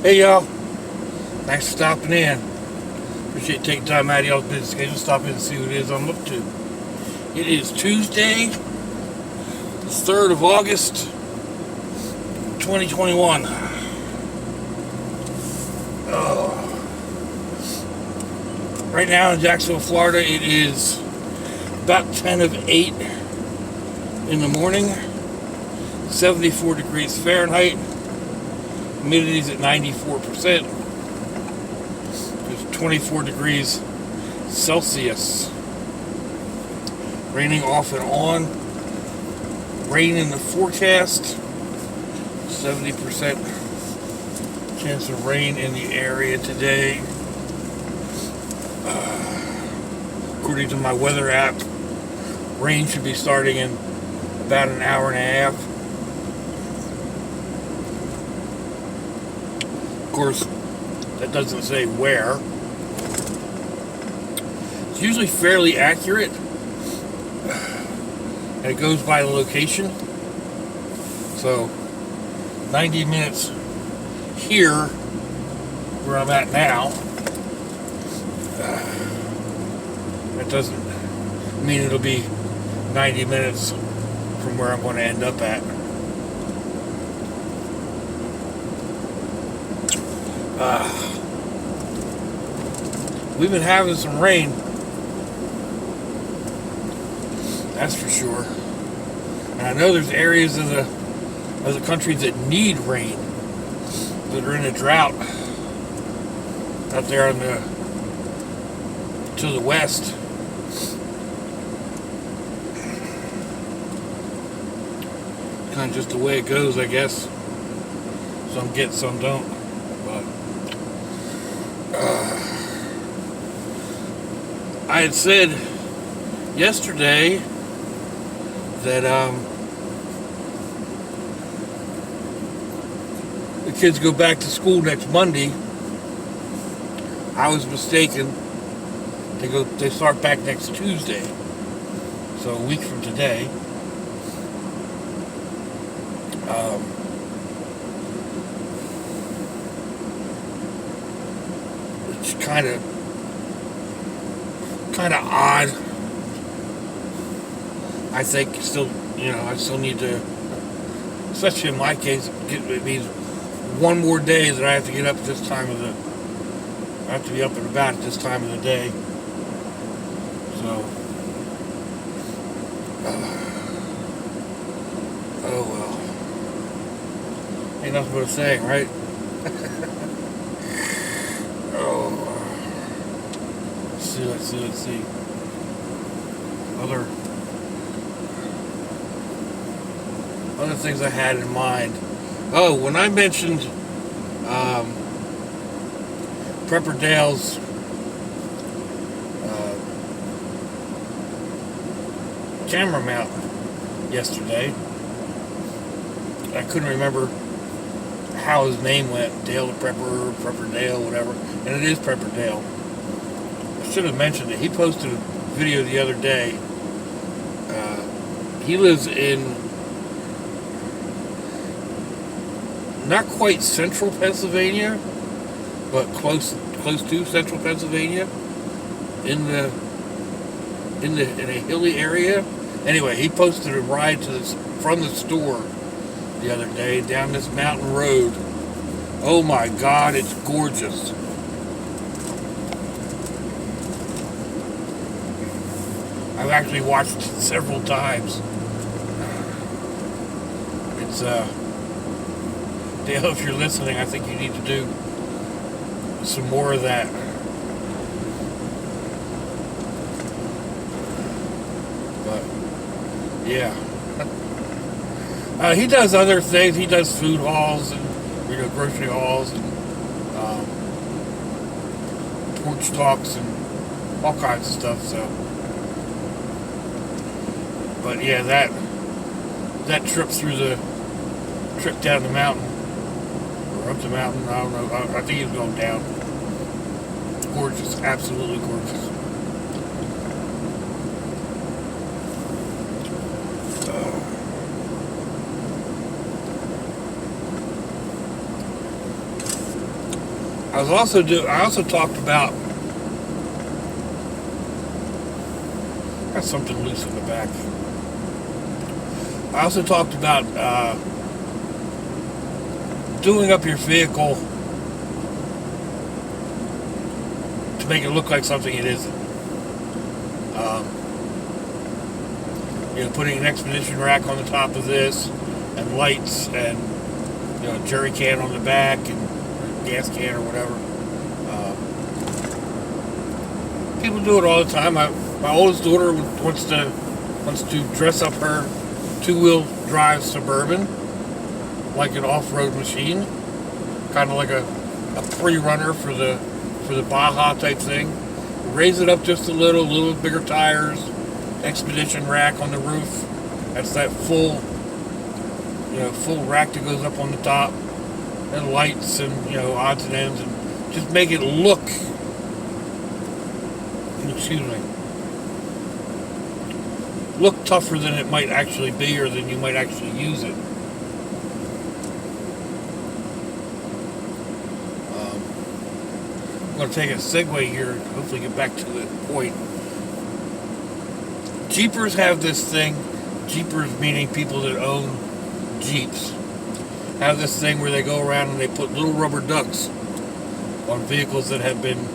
Hey y'all, thanks for stopping in. Appreciate you taking time out of y'all's busy schedule to stop in and see what it is I'm up to. It is Tuesday, the 3rd of August, 2021. Right now in Jacksonville, Florida, it is about 10 of 8 in the morning, 74 degrees Fahrenheit. Humidity is at 94%. It's 24 degrees Celsius. Raining off and on. Rain in the forecast. 70% chance of rain in the area today. According to my weather app, rain should be starting in about an hour and a half. Of course, that doesn't say where. It's usually fairly accurate, and it goes by the location. So, 90 minutes here, where I'm at now, that doesn't mean it'll be 90 minutes from where I'm going to end up at. We've been having some rain, that's for sure. And I know there's areas of the country that need rain, that are in a drought out there to the west. Kind of just the way it goes, I guess. Some get, some don't. But I had said yesterday that the kids go back to school next Monday. I was mistaken. They start back next Tuesday, so a week from today. It's kind of odd. I think still, I still need to, especially in my case, it means one more day that I have to get up at this time of the. I have to be up and about at this time of the day. So, oh well. Ain't nothing but a saying, right? Oh. Let's see. Other things I had in mind. Oh, when I mentioned Prepper Dale's camera mount yesterday, I couldn't remember how his name went. Dale the Prepper Dale, whatever. And it is Prepper Dale. I should have mentioned it. He posted a video the other day. He lives in not quite central Pennsylvania, but close to central Pennsylvania, in a hilly area. Anyway, he posted a ride from the store the other day down this mountain road. Oh my God, it's gorgeous. I've actually watched it several times. It's Dale, if you're listening, I think you need to do some more of that. But yeah, he does other things. He does food hauls and grocery hauls and porch talks and all kinds of stuff. So, but yeah, that trip down the mountain or up the mountain, I don't know. I think he was going down. Gorgeous, absolutely gorgeous. I also talked about, got something loose in the back. I also talked about doing up your vehicle to make it look like something it isn't. Putting an expedition rack on the top of this, and lights, and a jerry can on the back, and a gas can or whatever. People do it all the time. My oldest daughter wants to dress up her two-wheel drive Suburban like an off-road machine, kind of like a pre-runner for the Baja type thing. Raise it up just a little bigger tires, expedition rack on the roof. That's that full rack that goes up on the top, and lights and odds and ends, and just make it look. Look tougher than it might actually be, or than you might actually use it. I'm going to take a segue here and hopefully get back to the point. Jeepers have this thing, Jeepers meaning people that own Jeeps, have this thing where they go around and they put little rubber ducks on vehicles that have been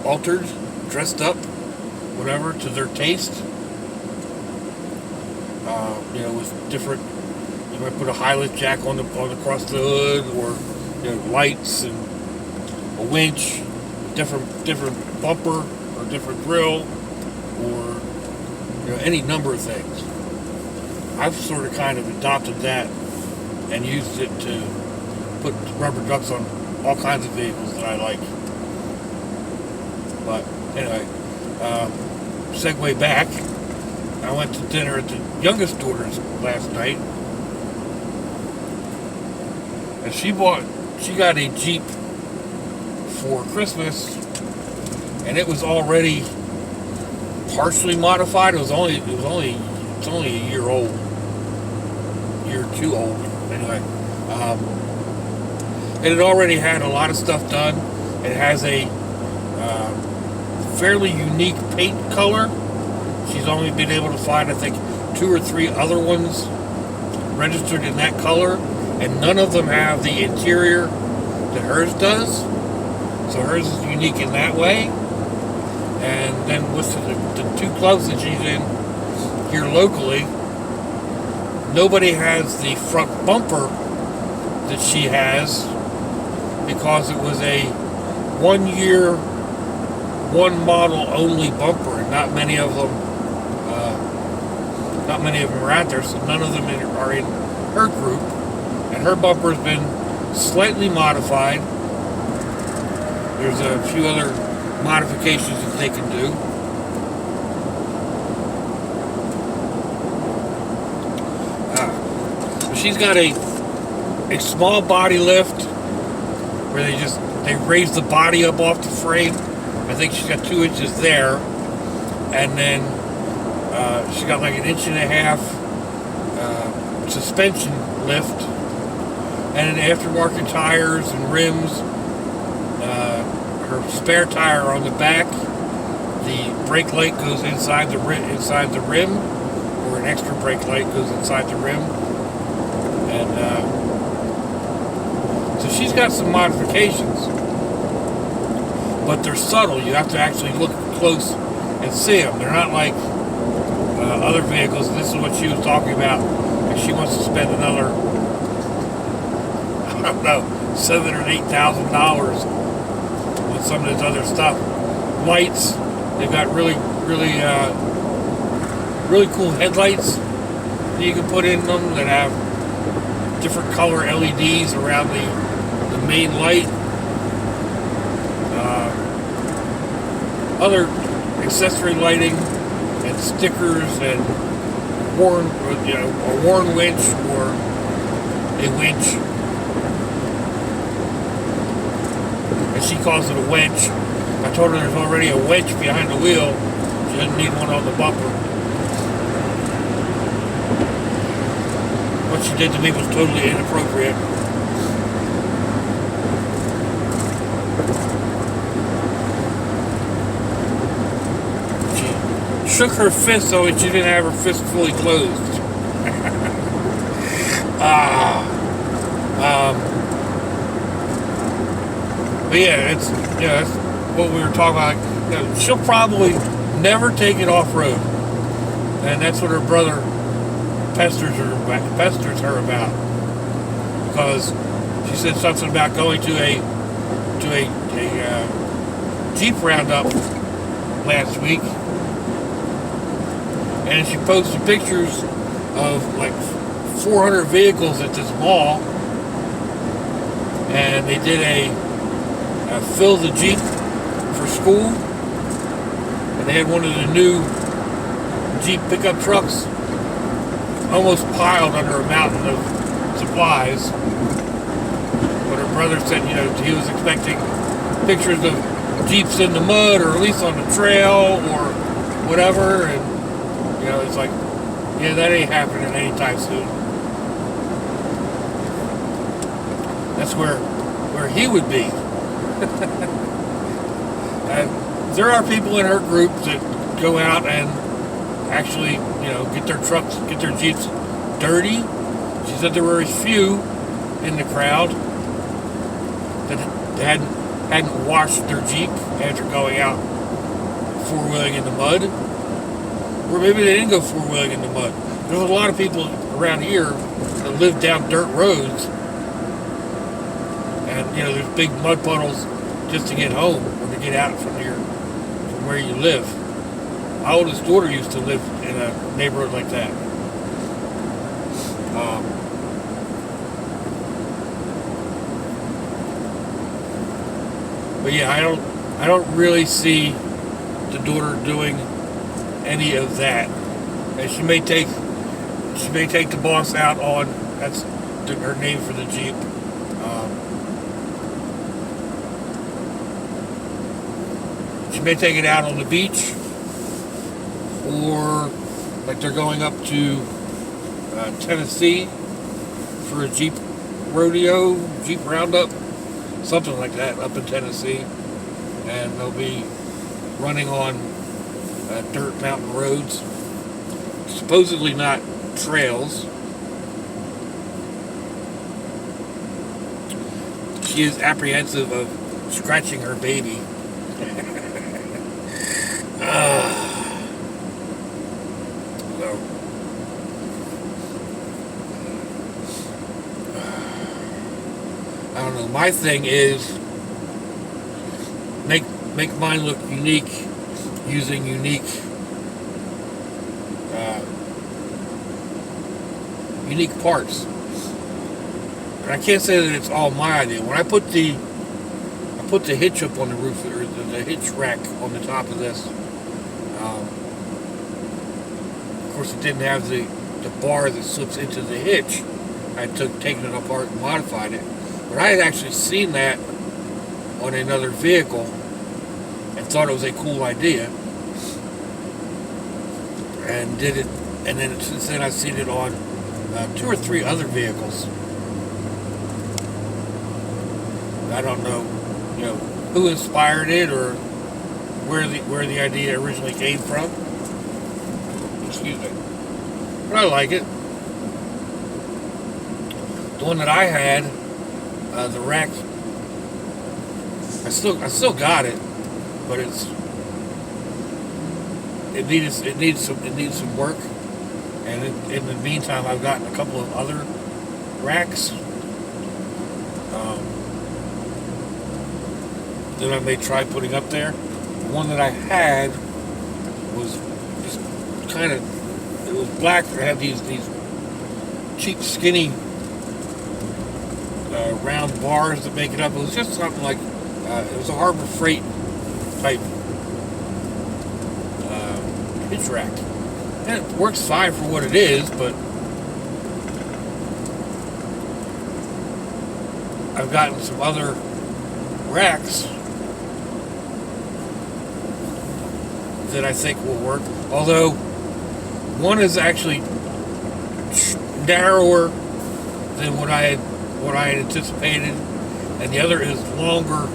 altered, dressed up, whatever, to their taste. With different, you might put a high-lift jack on across the hood, or lights and a winch, different bumper or different grill, or any number of things. I've sort of kind of adopted that and used it to put rubber ducks on all kinds of vehicles that I like. But anyway, segue back. I went to dinner at the youngest daughter's last night, and she got a Jeep for Christmas, and it was already partially modified. It's only a year old, year or two old. Anyway, it had already had a lot of stuff done. It has a fairly unique paint color. She's only been able to find, I think, 2 or 3 other ones registered in that color, and none of them have the interior that hers does. So hers is unique in that way. And then with the 2 clubs that she's in here locally, nobody has the front bumper that she has, because it was a 1 year, 1 model only bumper, and not many of them are out there, so none of them are in her group. And her bumper's been slightly modified. There's a few other modifications that they can do. She's got a small body lift where they raise the body up off the frame. I think she's got 2 inches there, and then she's got like 1.5 inches suspension lift, and then aftermarket tires and rims. Her spare tire on the back. The brake light goes inside the rim, or an extra brake light goes inside the rim, and so she's got some modifications. But they're subtle. You have to actually look close and see them. They're not like other vehicles. This is what she was talking about. If she wants to spend another, I don't know, $7,000 or $8,000 on some of this other stuff. Lights. They've got really cool headlights that you can put in them that have different color LEDs around the main light. Other accessory lighting and stickers and a worn winch or a winch, and she calls it a winch. I told her there's already a winch behind the wheel. She doesn't need one on the bumper. What she did to me was totally inappropriate. shook her fist so she didn't have her fist fully closed. But yeah, that's what we were talking about. She'll probably never take it off road, and that's what her brother pesters her about, because she said something about going to a Jeep roundup last week, and she posted pictures of like 400 vehicles at this mall, and they did a fill the Jeep for school, and they had one of the new Jeep pickup trucks almost piled under a mountain of supplies. But her brother said, he was expecting pictures of Jeeps in the mud, or at least on the trail, or whatever, and it's like, yeah, that ain't happening anytime soon. That's where he would be. There are people in her group that go out and actually, get their trucks, get their Jeeps dirty. She said there were a few in the crowd that hadn't washed their Jeep after going out four-wheeling in the mud. Or maybe they didn't go four-wheeling in the mud. There's a lot of people around here that live down dirt roads, and there's big mud puddles just to get home or to get out from where you live. My oldest daughter used to live in a neighborhood like that. But yeah, I don't really see the daughter doing any of that. And she may take the boss out on, that's her name for the Jeep. She may take it out on the beach, or like they're going up to Tennessee for a Jeep rodeo, Jeep roundup, something like that up in Tennessee, and they'll be running on dirt mountain roads, supposedly not trails. She is apprehensive of scratching her baby. I don't know. My thing is make mine look unique using unique parts. And I can't say that it's all my idea. When I put the hitch up on the roof, or the hitch rack on the top of this, of course it didn't have the bar that slips into the hitch. I taken it apart and modified it. But I had actually seen that on another vehicle and thought it was a cool idea, and did it. And then since then I've seen it on 2 or 3 other vehicles. I don't know, who inspired it or where the idea originally came from. Excuse me. But I like it. The one that I had, the rack, I still got it, but it needs some work. And in the meantime, I've gotten a couple of other racks that I may try putting up there. The one that I had was just kind of, it was black. It had these cheap, skinny, round bars that make it up. It was just something like, it was a Harbor Freight type hitch rack. And it works fine for what it is, but I've gotten some other racks that I think will work. Although one is actually narrower than what I had anticipated, and the other is longer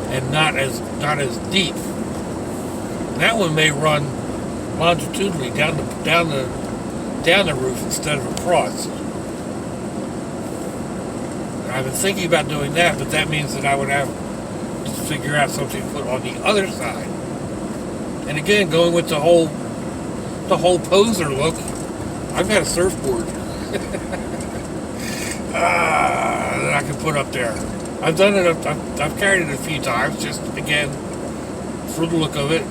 and not as deep. That one may run longitudinally down the roof instead of across. And I've been thinking about doing that, but that means that I would have to figure out something to put on the other side. And again, going with the whole poser look, I've got a surfboard that I can put up there. I've done it. I've carried it a few times, just again for the look of it.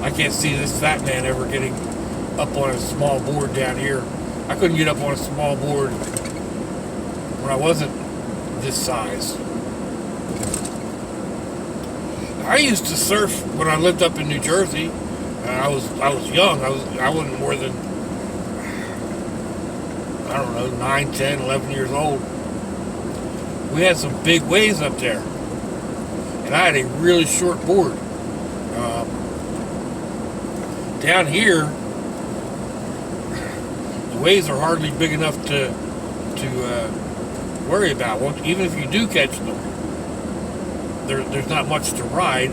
I can't see this fat man ever getting up on a small board down here. I couldn't get up on a small board when I wasn't this size. I used to surf when I lived up in New Jersey. I was young. I wasn't more than, I don't know, 9, 10, 11 years old. We had some big waves up there, and I had a really short board. Down here, the waves are hardly big enough to worry about. Even if you do catch them, there's not much to ride.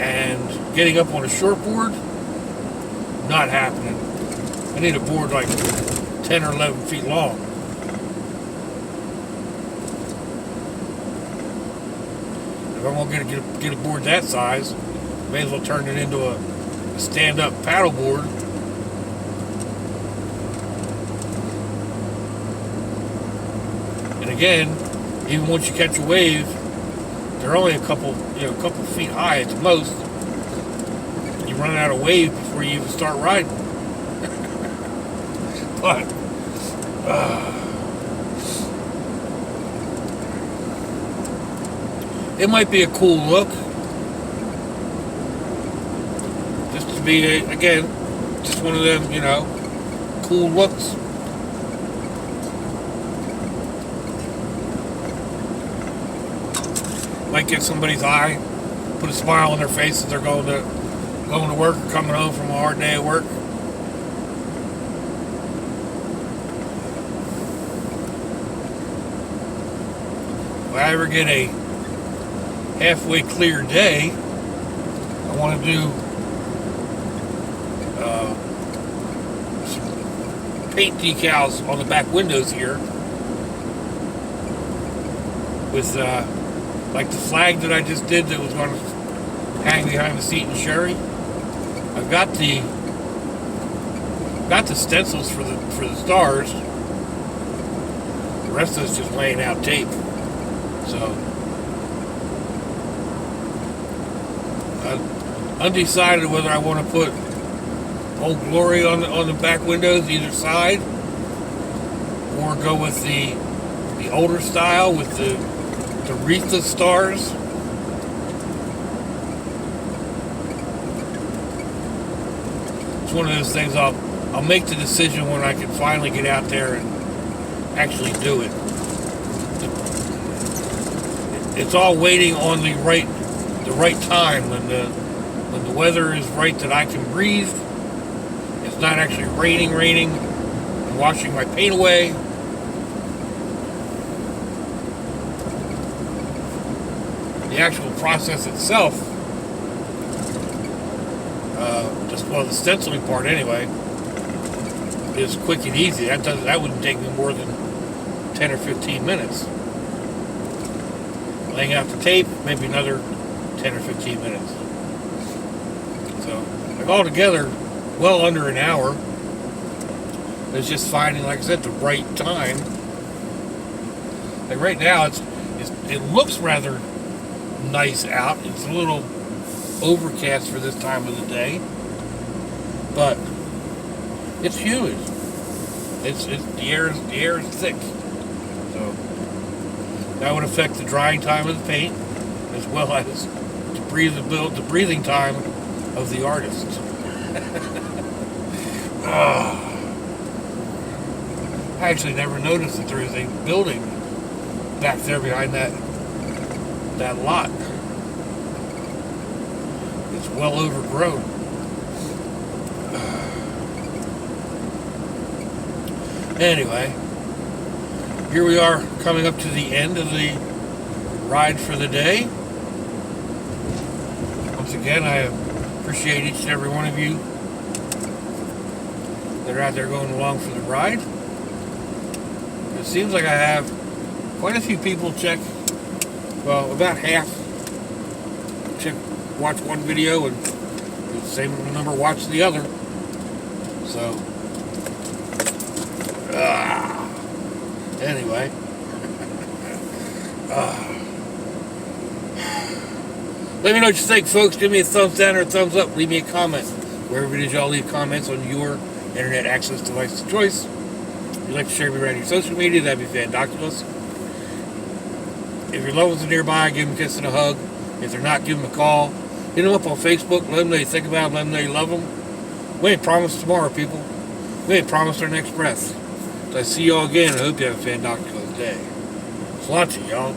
And getting up on a short board, not happening. I need a board like 10 or 11 feet long. If I'm going to get a board that size, may as well turn it into a stand-up paddle board. And again, even once you catch a wave, they're only a couple feet high at the most. You run out of wave before you even start riding. But it might be a cool look, just to be again, just one of them, cool looks. Might get somebody's eye, put a smile on their face as they're going to work or coming home from a hard day at work. If I ever get a halfway clear day, I want to do some paint decals on the back windows here with like the flag that I just did that was going to hang behind the seat in Sherry. I've got the stencils for the stars. The rest of it's just laying out tape. So undecided whether I want to put Old Glory on the back windows either side, or go with the older style with the wreath of stars. It's one of those things I'll make the decision when I can finally get out there and actually do it. It's all waiting on the right time when the weather is right that I can breathe. It's not actually raining and washing my paint away. The actual process itself, the stenciling part anyway, is quick and easy. That wouldn't take me more than 10 or 15 minutes. Laying out the tape, maybe another 10 or 15 minutes. So, like altogether, well under an hour. It's just finding, like I said, the right time. Like right now, it looks rather nice out. It's a little overcast for this time of the day, but it's humid. The air is thick, so that would affect the drying time of the paint as well as the breathing time of the artist. I actually never noticed that there is a building back there behind that lot. It's well overgrown. Anyway, here we are coming up to the end of the ride for the day. Once again, I appreciate each and every one of you that are out there going along for the ride. It seems like I have quite a few people check, well, about half watch one video and the same number watch the other. So, anyway. Let me know what you think, folks. Give me a thumbs down or a thumbs up. Leave me a comment. Wherever it is y'all leave comments on your internet access device of choice. If you'd like to share me around your social media, that'd be fantastic. If your loved ones are nearby, give them a kiss and a hug. If they're not, give them a call. Hit them up on Facebook. Let them know you think about them. Let them know you love them. We ain't promised tomorrow, people. We ain't promised our next breath. So I see y'all again. I hope you have a fantastic day. It's a lot to y'all.